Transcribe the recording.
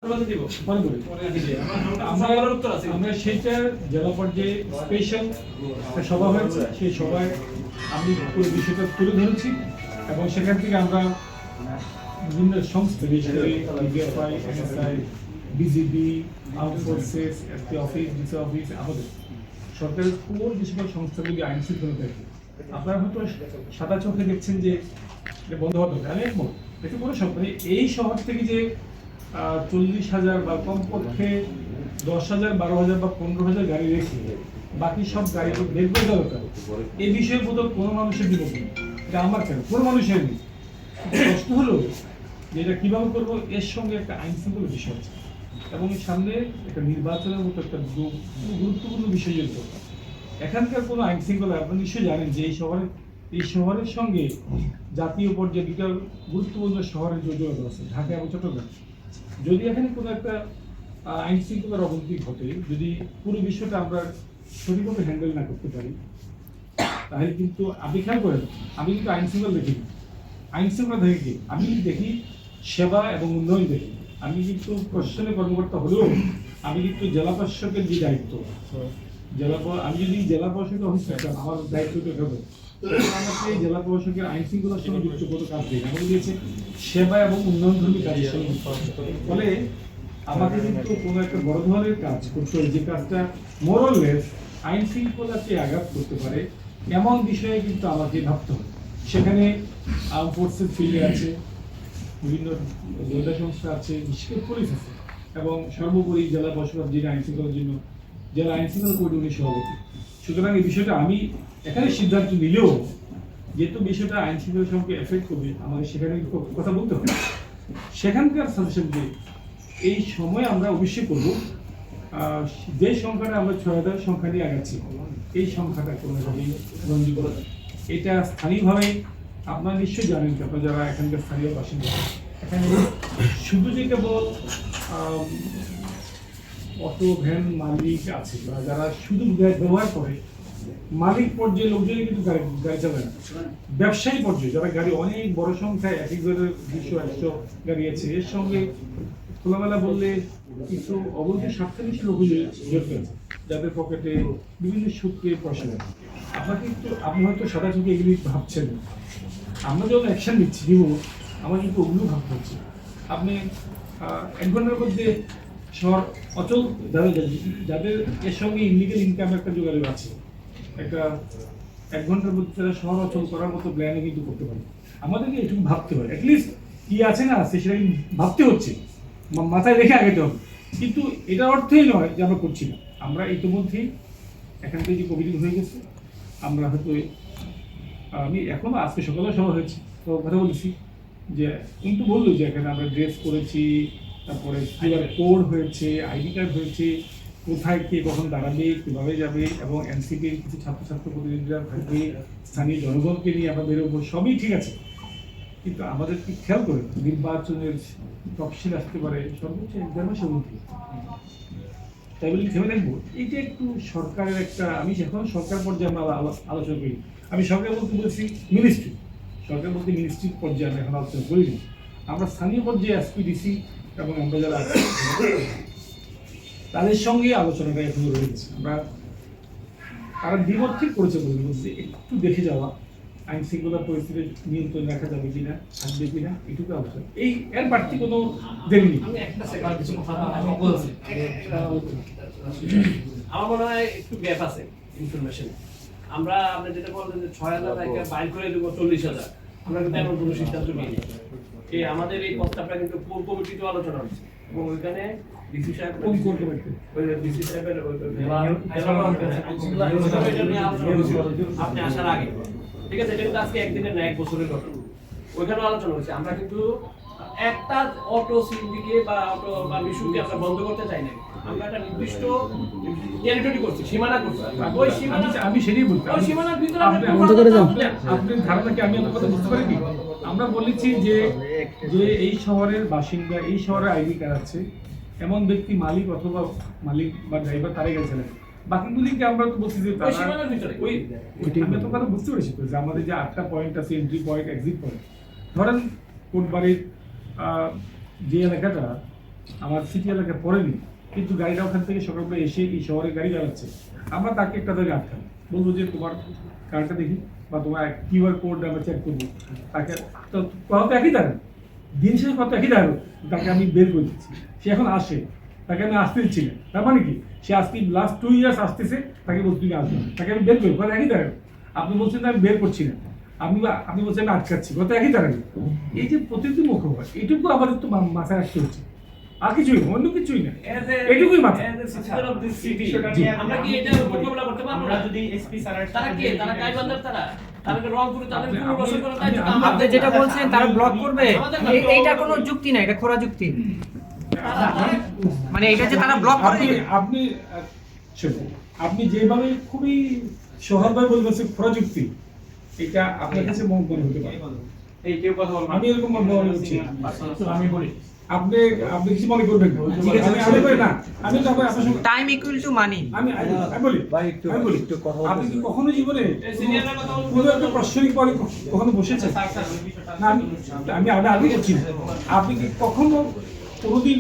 আমরা সেইটা জেলা পর্যায়ে স্পেশাল সভা হয়েছে, সেই সভায় আমি পুরো বিষয়টা তুলে ধরেছি এবং সেখান থেকে আমরা বিভিন্ন সংস্থা, বিশেষ করে DGFI, NSI, BGB, arm forces, SP office, DC office, আমাদের সরকারের কোর যে সকল সংস্থাগুলি আইন শৃঙ্খলা থাকে, আপনারা হয়তো সাদা চোখে দেখছেন যে বন্ধ হতে হবে। আমি একমত, এতে কোনো সরকার এই শহর থেকে যে 40,000 বা কমপক্ষে 10,000, 12,000 বা 15,000 গাড়ি রেখে বাকি সব গাড়ি বের করে দেওয়া দরকার। এই বিষয়ে বোধহয় কোনো মানুষের বিপদ নেই, এটা আমার কেন কোনো মানুষের নেই। প্রশ্ন হলো যে এটা কীভাবে করবো, এর সঙ্গে একটা আইন শৃঙ্খলা বিষয় আছে এবং সামনে একটা নির্বাচনের মতো একটা গুরুত্বপূর্ণ বিষয় জড়িত। এখানকার কোনো আইন শৃঙ্খলা আপনি নিশ্চয়ই জানেন যে এই শহরের সঙ্গে জাতীয় পর্যায়ে দুটো গুরুত্বপূর্ণ শহরের যোগাযোগ আছে, ঢাকা এবং চট্টগ্রাম। যদি এখানে কোনো একটা আইন শৃঙ্খলার অবনতি ঘটে, যদি পুরো বিষয়টা আমরা সঠিকভাবে হ্যান্ডেল না করতে পারি, তাহলে কিন্তু আপনি খেয়াল করেন, আমি কিন্তু আইন শৃঙ্খলা দেখি, আইন শৃঙ্খলা দেখি আমি দেখি সেবা এবং উন্নয়ন দেখি। আমি কিন্তু প্রশাসনের কর্মকর্তা হলেও আমি কিন্তু জেলা প্রশাসকের যে দায়িত্ব, আমি যদি জেলা প্রশাসকের অফিস থাকতাম, আমার দায়িত্বটা হবে আমাকে জেলা প্রশাসকের আইন শৃঙ্খলার সঙ্গে যুক্ত কত কাজ দিই, আমাকে দিয়েছে সেবা এবং উন্নয়নধর্মী কাজের সঙ্গে। ফলে আমাকে কিন্তু কোনো একটা বড় ধরনের কাজ করতে হবে, যে কাজটা মোরাললেস আইন শৃঙ্খলাকে আঘাত করতে পারে এমন বিষয়ে কিন্তু আমাকে ভাবতে হবে। সেখানে আর্ম ফোর্সের ফিল্ডে আছে, বিভিন্ন গোয়েন্দা সংস্থা আছে, বিশেষ করে পুলিশ আছে এবং সর্বোপরি জেলা প্রশাসক, যিনি আইন শৃঙ্খলার জন্য জেলা আইন শৃঙ্খলা কমিটির সভাপতি। সুতরাং এই বিষয়টা আমি এখানে সিদ্ধান্ত নিলেও যেহেতু বিষয়টা আইন শৃঙ্খলার সঙ্গে এফেক্ট করবে, আমাদের সেখানে কথা বলতে হবে। সেখানকার সাজেশন দিয়ে এই সময় আমরা অবশ্যই করব, যে সংখ্যাটা আমরা 6,000 সংখ্যা নিয়ে আগাচ্ছি, এই সংখ্যাটা কোনোভাবেই রঞ্জিত করা। এটা স্থানীয়ভাবে আপনারা নিশ্চয়ই জানেন, আপনারা যারা এখানকার স্থানীয় বাসিন্দা, এখানে শুধু যে কেবল অটো ভ্যান মালিক আছে বা যারা শুধু ব্যবহার করে, মালিক পর্যায়ে লোকজনই কিন্তু গাড়ি চালায় না। ব্যবসায়ী পর্যায়ে যারা গাড়ি অনেক বড় সংখ্যায়, এক একজনের 200-100 গাড়ি আছে, এর সঙ্গে খোলামেলা বললে কিছু অবৈধ স্বার্থান্বেষী লোক জড়িত আছে, যাদের পকেটে বিভিন্ন সূত্রে পয়সা দেয়। আপনি হয়তো সাদা চোখে এগুলি ভাবছেন, আমরা যখন অ্যাকশন নিব, আমার কিন্তু ওগুলো ভাবতে হচ্ছে। আপনি 1 ঘন্টার মধ্যে শহর অচল, যাদের এর সঙ্গে ইলিগাল ইনকাম একটা যোগাযোগ আছে, একটা 1 ঘন্টার মধ্যে তারা শহর অচল করার মতো প্ল্যানে কিন্তু করতে পারে। আমাদেরকে এটুকু ভাবতে হয়, অ্যাটলিস্ট কি আছে না আছে সেটা ভাবতে হচ্ছে, মাথায় রেখে আগাতে হবে। কিন্তু এটার অর্থই নয় যে আমরা করছি না। আমরা ইতিমধ্যেই এখান থেকে যে কোভিড হয়ে গেছে, আমরা হয়তো আমি এখনো আজকে সকালেও সভা হয়েছে, তো কথা বলেছি যে কিন্তু বললো যে এখানে আমরা ড্রেস করেছি, তারপরে কিউআর কোড হয়েছে, আইডি কার্ড হয়েছে, কোথায় কে কখন দাঁড়াবে, কীভাবে যাবে, এবং এনসিপির কিছু ছাত্রছাত্রী প্রতিনিধিরা থাকবে, স্থানীয় জনগণকে নিয়ে আমরা বেরোবো, সবই ঠিক আছে। কিন্তু আমাদের কি খেয়াল করে নির্বাচনের তফসিল আসতে পারে সর্বোচ্চ 1-1.5 মাসের মধ্যে, তাই বলে ভেবে দেখবো এইটা একটু সরকারের একটা, আমি এখন সরকার পর্যায়ে আমরা আলোচনা করি। আমি সরকার বলতে বলছি মিনিস্ট্রি, সরকার বলতে মিনিস্ট্রির পর্যায়ে আমরা এখন আলোচনা করিনি। আমরা স্থানীয় পর্যায়ে এসপিডিসি এবং আমরা যারা আছি তাদের সঙ্গে আলোচনাটা এখন রয়েছে। আমরা তারা দ্বিমত ঠিক করেছে বলতে একটু দেখে যাওয়া, আইন শৃঙ্খলা পরিস্থিতি নিয়ন্ত্রণ রাখা যাবে কিনা, থাকবে কিনা, এটুকু আলোচনা, এই এর বাড়তি কোনো দেরি নেই। আমার মনে হয় একটু গ্যাপ আছে ইনফরমেশন। আমরা যেটা বললেন যে 6,000 টাকা বাইর করে দেবো 40,000, আমরা কিন্তু এমন কোনো সিদ্ধান্ত নিইনি। আমাদের এই প্রস্তাবটা কিন্তু কোর কমিটিতে আলোচনা হচ্ছে এবং ওইখানে ডিসি সাহেব কোন কোর কমিটি, ওই ডিসি সাহেবের আপনি আসার আগে, ঠিক আছে, এটা কিন্তু আজকে একদিনের না 1 বছরের ঘটনা, ওইখানে আলোচনা হচ্ছে। আমরা কিন্তু একটা অটো সিন্ডিকে বা অটো বা মিশুকে আমরা বন্ধ করতে চাই না, আমরা একটা নির্দিষ্ট টেরিটরি করছি, সীমানা করছি। ওই সীমানা আমি সেটাই বলছি, ওই সীমানার ভিতরে আপনি বন্ধ করে দাও। আপনার ধারণা কি আমি আপনার কথা বুঝতে পারিনি? আমরা বলেছি যে এই শহরের বাসিন্দা, এই শহরের আইডি কার্ড আছে এমন ব্যক্তি, মালিক অথবা মালিক বা ড্রাইভার, তারাই গেছিলেন। বাকিগুলিকে আমরা তো বলছি যে আমি তো কথা বুঝতে পেরেছি যে আমাদের যে 8টা পয়েন্ট আছে, এন্ট্রি পয়েন্ট, এক্সিট পয়েন্ট, ধরেন কোটবাড়ির যে এলাকাটা আমার সিটি এলাকায় পড়েনি, কিন্তু গাড়িটা ওখান থেকে সকালবেলা এসে এই শহরে গাড়ি চালাচ্ছে, আমরা তাকে একটা জায়গায় আটকাম, বলবো যে তোমার কার্ডটা দেখি বা তোমার কিউআর কোড আমরা চেক করবো, তাকে তো কথা তো একই দাঁড়ায়, দিন শেষে কথা একই দাঁড়ালো, তাকে আমি বের করে দিচ্ছি, সে এখন আসে, তাকে আমি আসতে দিচ্ছি না, তার মানে কি সে আজকে লাস্ট 2 ইয়ার্স আসতেছে, তাকে বলছি তুমি আসবে, তাকে আমি বের করি, কথা একই দাঁড়ালো। আপনি বলছেন যে আমি বের করছি না, আপনি বলছেন আমি আটকাচ্ছি, কথা একই দাঁড়ালো। এই যে প্রতিটি মুখোপাধ্যায়, এইটুকু আমাদের তো মাথায় রাখতে হচ্ছে, আর কিছুই না, অন্য কিছুই না, এটুকুই মাথা। আমরা কি এটা মোকাবেলা করতে পারবো? আমরা যদি এসপি স্যারের তারা কে? তারা গাইবান্ধার তারা? তাদেরকে রংপুরে তাদেরকে পুনর্বাসন করার দায়িত্ব তো আপনি আপনি আমাদের। যেটা বলছেন তারা ব্লক করবে, এইটা আমাদের- কোনো যুক্তি না, এটা খোরা যুক্তি। তারা- মানে এটা যে তারা ব্লক করে আপনি দিবে। আপনি শুনুন, আপনি যেভাবে খুবই সহজভাবে বলবেন প্রযুক্তি, এটা আপনার কাছে মনে হতে পারে, এই কেউ কথা বলবেন আমি এরকম মনে করছি না। তো আমি বলি আপনি আপনি কিছু মনে করবেন না। ঠিক আছে, আমি বলি না, আমি তো আপনার সঙ্গে টাইম ইকুয়াল টু মানি। আমি বলি ভাই, একটু কথা বলতে আপনি কি চাই। কখনো জীবনে এই সিনিয়ররা কথা বলবো। কোনো একটা প্রশ্নের পরে কখনো বসেছেন? স্যার, স্যার, না, আমি আগে করছি না। আপনি কি কখনো কোনোদিন